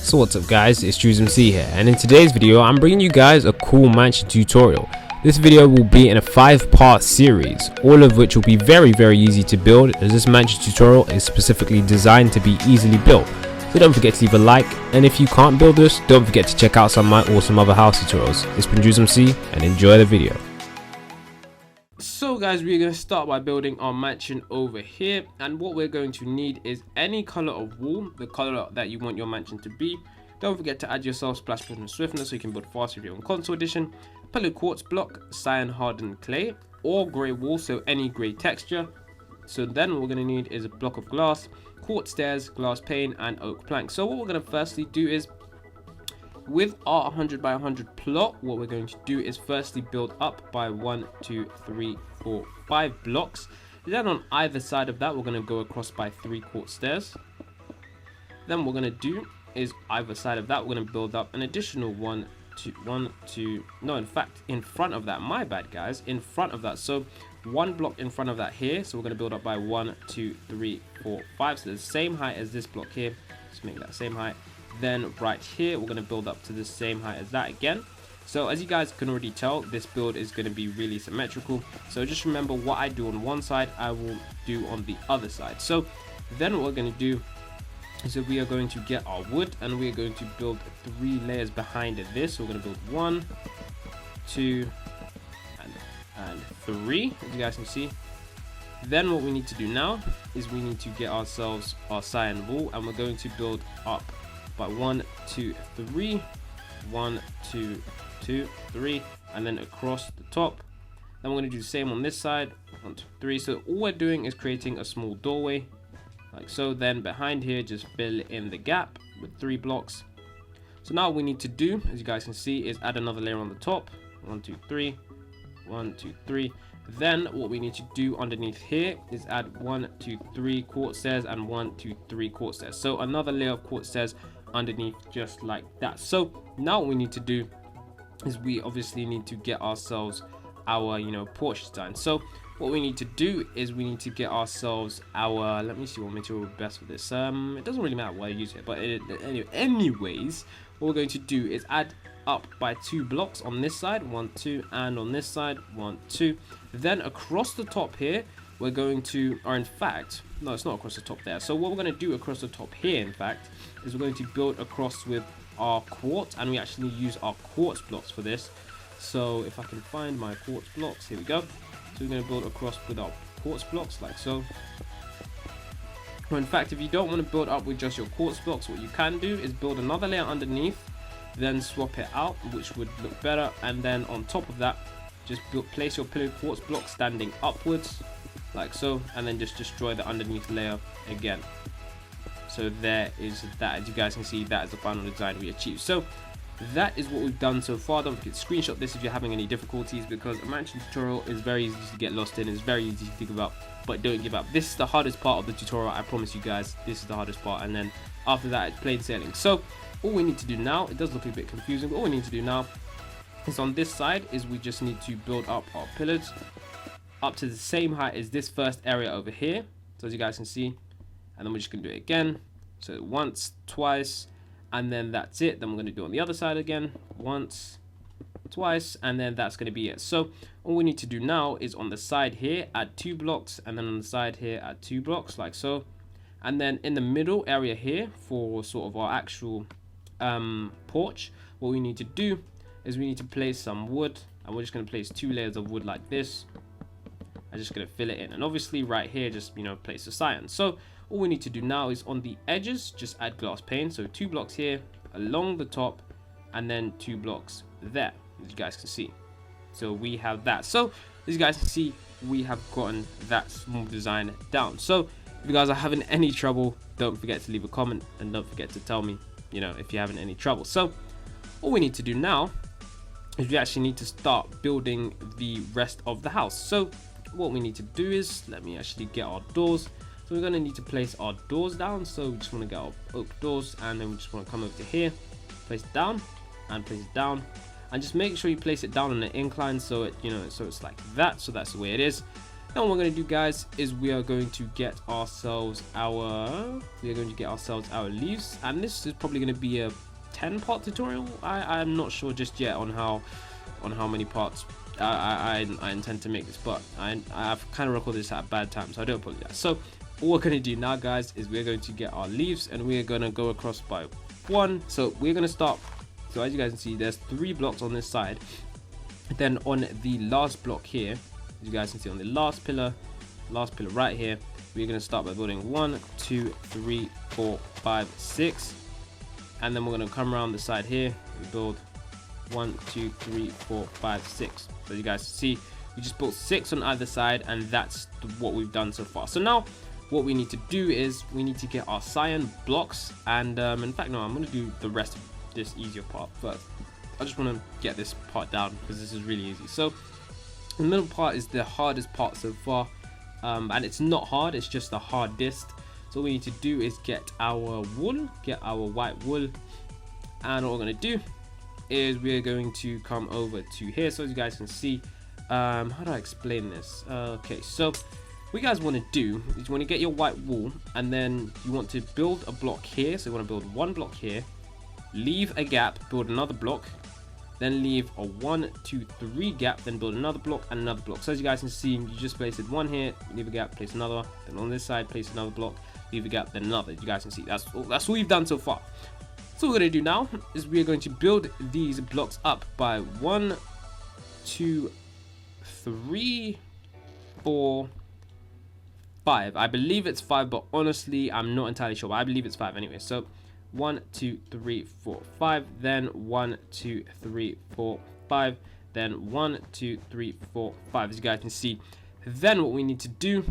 So what's up guys, it's Drewsmc here, and in today's video I'm bringing you guys a cool mansion tutorial. This video will be in a 5-part series, all of which will be very easy to build, as this mansion tutorial is specifically designed to be easily built. So don't forget to leave a like, and if you can't build this, don't forget to check out some of my awesome other house tutorials. It's been Drewsmc, and enjoy the video. So guys, we're going to start by building our mansion over here, and what we're going to need is any color of wall, the color that you want your mansion to be. Don't forget to add yourself splash speed and swiftness so you can build faster if you're on console edition. Pellet quartz block, cyan hardened clay, or grey wall, so any grey texture. So then what we're going to need is a block of glass, quartz stairs, glass pane, and oak plank. So what we're going to firstly do is, with our 100 by 100 plot, what we're going to do is firstly build up by 1, 2, 3, 4, 5 blocks. Then on either side of that, we're going to go across by 3 quartz stairs. Then what we're going to do is either side of that, we're going to build up an additional 1, 2, no, in fact, in front of that, my bad guys, in front of that. So 1 block in front of that here. So we're going to build up by 1, 2, 3, 4, 5. So the same height as this block here. Let's make that same height. Then right here, we're going to build up to the same height as that again. So as you guys can already tell, this build is going to be really symmetrical. So just remember, what I do on one side, I will do on the other side. So then what we're going to do is that we are going to get our wood, and we are going to build 3 layers behind this. So we're going to build 1, 2, and 3, as you guys can see. Then what we need to do now is we need to get ourselves our cyan wall, and we're going to build up by 1, 2, 3, 1, 2, 2, 3, and then across the top. Then we're going to do the same on this side, 1, 2, 3. So all we're doing is creating a small doorway like so. Then behind here, just fill in the gap with 3 blocks. So now what we need to do, as you guys can see, is add another layer on the top. 1, 2, 3, 1, 2, 3. Then what we need to do underneath here is add 1, 2, 3 quartz stairs and 1, 2, 3 quartz stairs. So another layer of quartz stairs underneath, just like that. So now what we need to do is we obviously need to get ourselves our porch design. So what we need to do is we need to get ourselves our, let me see what material would be best for this. It doesn't really matter what I use it, but anyways, what we're going to do is add up by 2 blocks on this side, 1, 2, and on this side, 1, 2. Then across the top here, we're going to, or in fact, no, it's not across the top there. So what we're going to do across the top here, in fact, is we're going to build across with our quartz, and we actually use our quartz blocks for this. So if I can find my quartz blocks, here we go. So we're going to build across with our quartz blocks like so. Or in fact, if you don't want to build up with just your quartz blocks, what you can do is build another layer underneath, then swap it out, which would look better. And then on top of that, just place your pillar quartz block standing upwards like so, and then just destroy the underneath layer again. So there is that. As you guys can see, that is the final design we achieved. So that is what we've done so far. Don't forget to screenshot this if you're having any difficulties, because a mansion tutorial is very easy to get lost in. It's very easy to think about, but don't give up. This is the hardest part of the tutorial, I promise you guys. This is the hardest part, and then after that it's plain sailing. So all we need to do now, it does look a bit confusing, but all we need to do now is on this side is we just need to build up our pillars up to the same height as this first area over here. So as you guys can see, and then we're just gonna do it again. So once, twice, and then that's it. Then we're gonna do it on the other side again, once, twice, and then that's gonna be it. So all we need to do now is on the side here, add 2 blocks, and then on the side here, add 2 blocks like so. And then in the middle area here, for sort of our actual porch, what we need to do is we need to place some wood, and we're just going to place 2 layers of wood like this. I'm just going to fill it in, and obviously right here, just place the cyan. So all we need to do now is on the edges, just add glass pane. So 2 blocks here along the top, and then 2 blocks there, as you guys can see. So we have that. So as you guys can see, we have gotten that small design down. So if you guys are having any trouble, don't forget to leave a comment, and don't forget to tell me if you're having any trouble. So all we need to do now is we actually need to start building the rest of the house. So what we need to do is, let me actually get our doors. So we're going to need to place our doors down. So we just want to get our oak doors, and then we just want to come over to here, place it down, and place it down, and just make sure you place it down on an incline, so it so it's like that. So that's the way it is. Now what we're going to do, guys, is we are going to get ourselves our leaves, and this is probably going to be a 10-part tutorial. I'm not sure just yet on how many parts I intend to make this, but I've kind of recorded this at a bad time, so I do apologize. So what we're going to do now, guys, is we're going to get our leaves, and we're going to go across by 1. So we're going to start. So as you guys can see, there's 3 blocks on this side. Then on the last block here, as you guys can see, on the last pillar right here, we're going to start by building 1, 2, 3, 4, 5, 6, and then we're going to come around the side here. We build 1, 2, 3, 4, 5, 6. So you guys see, we just built 6 on either side, and that's what we've done so far. So now what we need to do is we need to get our cyan blocks, and in fact, no, I'm going to do the rest of this easier part first. I just want to get this part down because this is really easy. So the middle part is the hardest part so far, and it's not hard, it's just the hardest. So what we need to do is get our wool, get our white wool, and what we're going to do is we're going to come over to here. So as you guys can see, how do I explain this? Okay, so what you guys want to do is you want to get your white wool, and then you want to build a block here. So you want to build 1 block here, leave a gap, build another block, then leave a 1, 2, 3 gap, then build another block and another block. So as you guys can see, you just place it 1 here, leave a gap, place another, then on this side place another block, leave a gap, then another. You guys can see that's all we've done so far. So what we're going to do now is we're going to build these blocks up by 1, 2, 3, 4, 5. I believe it's 5, but honestly I'm not entirely sure, but I believe it's 5 anyway. So 1, 2, 3, 4, 5, then 1, 2, 3, 4, 5, then 1, 2, 3, 4, 5. As you guys can see, then what we need to do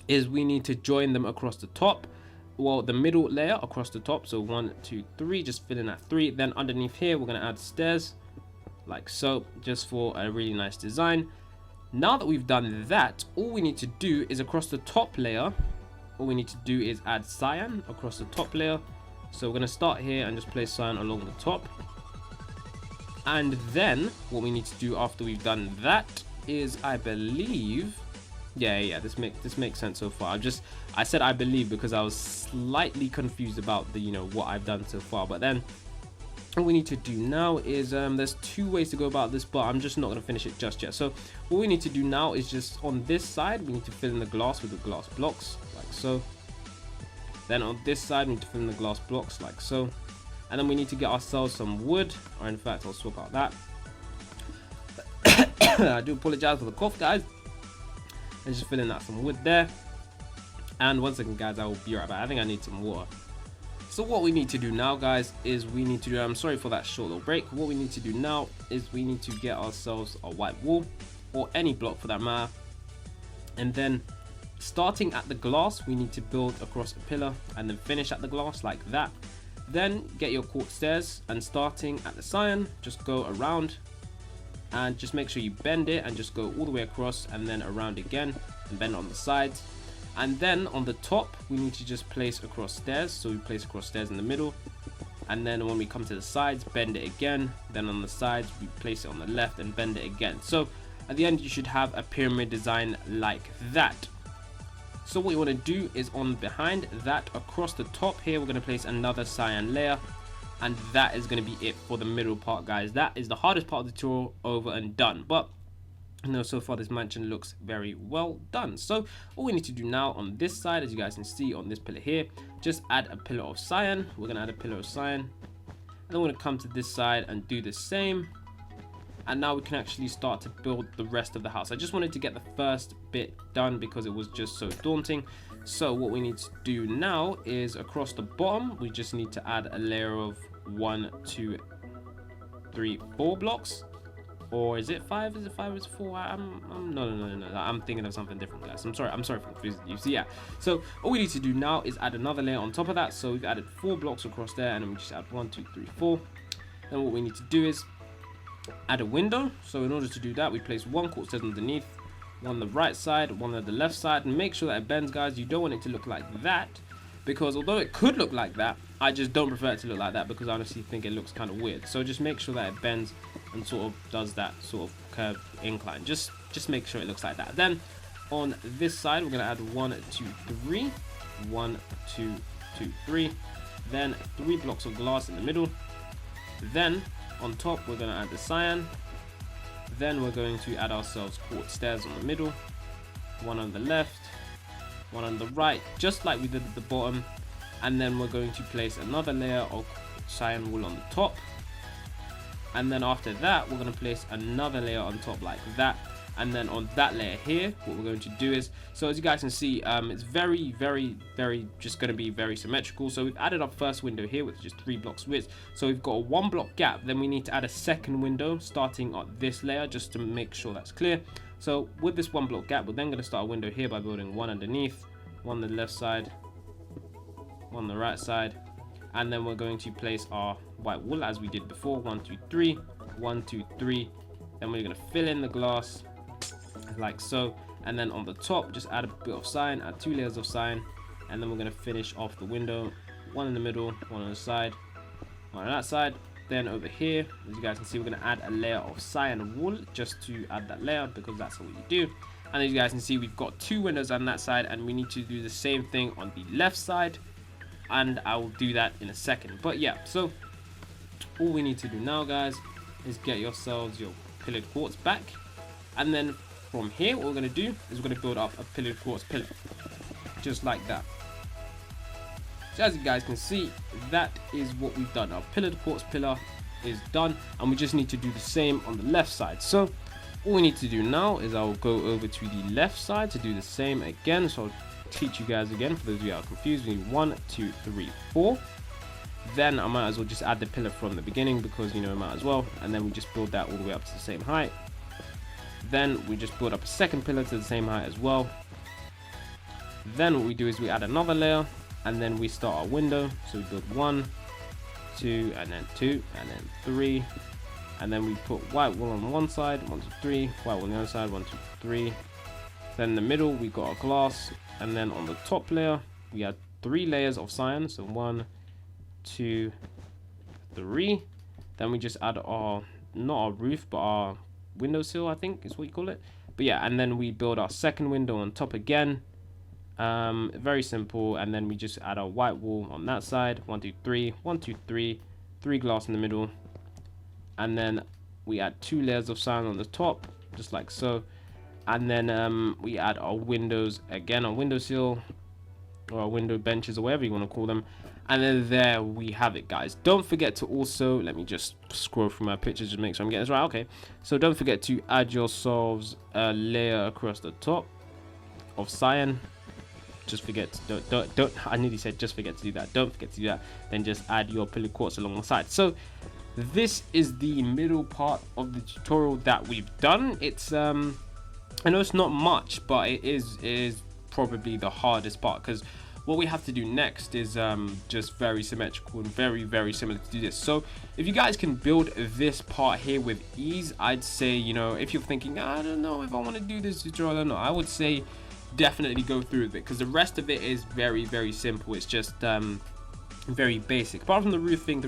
is we need to join them across the top, well, the middle layer across the top. So 1, 2, 3, just fill in that 3. Then underneath here we're going to add stairs like so, just for a really nice design. Now that we've done that, all we need to do is across the top layer, all we need to do is add cyan across the top layer. So we're going to start here and just place cyan along the top, and then what we need to do after we've done that is, I believe, yeah, this makes sense so far. I said I believe because I was slightly confused about the what I've done so far. But then what we need to do now is there's 2 ways to go about this, but I'm just not going to finish it just yet. So what we need to do now is just on this side we need to fill in the glass with the glass blocks like so. Then on this side we need to fill in the glass blocks like so, and then we need to get ourselves some wood, or in fact I'll swap out that. I do apologize for the cough, guys. And just fill in that some wood there. And 1 second, guys, I will be right back. I think I need some water. So what we need to do now, guys, is we need to do, I'm sorry for that short little break. What we need to do now is we need to get ourselves a white wool, or any block for that matter, and then starting at the glass we need to build across a pillar and then finish at the glass like that. Then get your quartz stairs, and starting at the cyan just go around and just make sure you bend it and just go all the way across and then around again and bend on the sides. And then on the top we need to just place across stairs. So we place across stairs in the middle, and then when we come to the sides, bend it again. Then on the sides we place it on the left and bend it again. So at the end you should have a pyramid design like that. So what you want to do is on behind that, across the top here, we're going to place another cyan layer, and that is going to be it for the middle part, guys. That is the hardest part of the tutorial over and done. But so far this mansion looks very well done. So all we need to do now on this side, as you guys can see on this pillar here, just add a pillar of cyan. We're going to add a pillar of cyan, and then we're going to come to this side and do the same. And now we can actually start to build the rest of the house. I just wanted to get the first bit done because it was just so daunting. So what we need to do now is across the bottom we just need to add a layer of 1, 2, 3, 4 blocks. Or is it 5? Is it 5? Is it 4? No. I'm thinking of something different, guys. I'm sorry for confusing you. So yeah. So all we need to do now is add another layer on top of that. So we've added 4 blocks across there, and then we just add 1, 2, 3, 4. Then what we need to do is add a window. So in order to do that, we place 1 quartz stairs underneath, 1 on the right side, 1 on the left side, and make sure that it bends, guys. You don't want it to look like that, because although it could look like that, I just don't prefer it to look like that because I honestly think it looks kind of weird. So just make sure that it bends and sort of does that sort of curved incline. Just make sure it looks like that. Then on this side, we're going to add 1, 2, 3. 1, 2, 2, 3. Then 3 blocks of glass in the middle. Then on top, we're going to add the cyan. Then we're going to add ourselves quartz stairs on the middle. 1 on the left, 1 on the right, just like we did at the bottom. And then we're going to place another layer of cyan wool on the top. And then after that, we're going to place another layer on top like that. And then on that layer here, what we're going to do is, so as you guys can see, it's very just going to be very symmetrical. So we've added our first window here, which is just 3 blocks width. So we've got a 1 block gap. Then we need to add a second window starting on this layer, just to make sure that's clear. So with this 1 block gap, we're then going to start a window here by building 1 underneath, 1 on the left side, 1 on the right side. And then we're going to place our white wool as we did before. 1, 2, 3, 1, 2, 3. Then we're going to fill in the glass like so, and then on the top just add a bit of cyan, add 2 layers of cyan, and then we're going to finish off the window, 1 in the middle, 1 on the side, 1 on that side. Then over here, as you guys can see, we're going to add a layer of cyan wool just to add that layer, because that's what you do. And as you guys can see, we've got 2 windows on that side, and we need to do the same thing on the left side, and I will do that in a second. But yeah, so all we need to do now, guys, is get yourselves your pillared quartz back, and then from here, what we're going to do is we're going to build up a pillared quartz pillar, just like that. So as you guys can see, that is what we've done. Our pillared quartz pillar is done, and we just need to do the same on the left side. So all we need to do now is I'll go over to the left side to do the same again. So I'll teach you guys again, for those of you that are confused. We need 1, 2, 3, 4. Then I might as well just add the pillar from the beginning, because you know, I might as well. And then we just build that all the way up to the same height. Then we just build up a second pillar to the same height as well. Then what we do is we add another layer, and then we start our window. So we build 1, 2, and then 2, and then 3. And then we put white wool on one side, 1, 2, 3, white wool on the other side, 1, 2, 3. Then in the middle we got our glass, and then on the top layer we add 3 layers of cyan. So 1, 2, 3. Then we just add our, not our roof, but our windowsill, I think is what you call it. But yeah, and then we build our second window on top again. Very simple. And then we just add our white wool on that side. 1, 2, 3, 1, 2, 3, 3 glass in the middle. And then we add 2 layers of cyan on the top, just like so. And then we add our windows again, our windowsill, or our window benches, or whatever you want to call them. And then there we have it, guys. Don't forget to also, let me just scroll through my pictures to make sure I'm getting this right. Okay, so don't forget to add yourselves a layer across the top of cyan. Just forget to, don't I nearly said just forget to do that. Don't forget to do that. Then just add your pillared quartz along the side. So this is the middle part of the tutorial that we've done. It's I know it's not much, but it is probably the hardest part, because what we have to do next is just very symmetrical and very similar to do this. So if you guys can build this part here with ease, I'd say, you know, if you're thinking, I don't know if I want to do this tutorial or not, I would say definitely go through with it, because the rest of it is very simple. It's just very basic. Apart from the roofing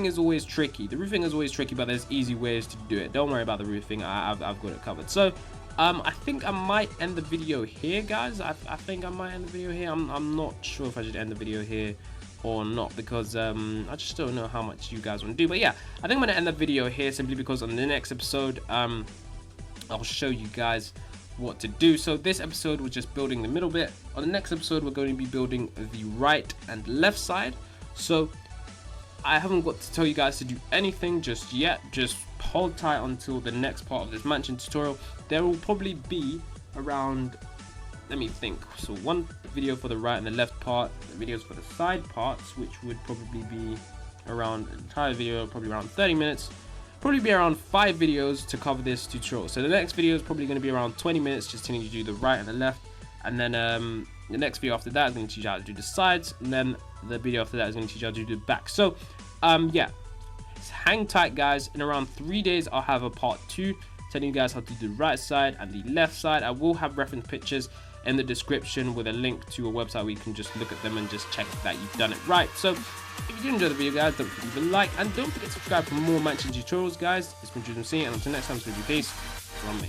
is always tricky. But there's easy ways to do it. Don't worry about the roofing. I've got it covered. So I think I might end the video here, guys. I think I might end the video here. I'm not sure if I should end the video here or not, because I just don't know how much you guys want to do. But yeah, I think I'm gonna end the video here, simply because on the next episode I'll show you guys what to do. So this episode was just building the middle bit. On the next episode we're going to be building the right and left side. So I haven't got to tell you guys to do anything just yet. Just hold tight until the next part of this mansion tutorial. There will probably be around, let me think, so one video for the right and the left part, the videos for the side parts, which would probably be around, the entire video probably around 30 minutes. Probably be around 5 videos to cover this tutorial. So the next video is probably going to be around 20 minutes, just telling you to do the right and the left. And then the next video after that is going to teach you how to do the sides, and then the video after that is going to teach you how to do the back. So yeah, hang tight, guys. In around 3 days I'll have a part 2 telling you guys how to do the right side and the left side. I will have reference pictures in the description with a link to a website where you can just look at them and just check that you've done it right. So if you did enjoy the video, guys, don't forget to leave a like, and don't forget to subscribe for more mansion tutorials, guys. It's been Drewsmc, and until next time, it's been peace from me.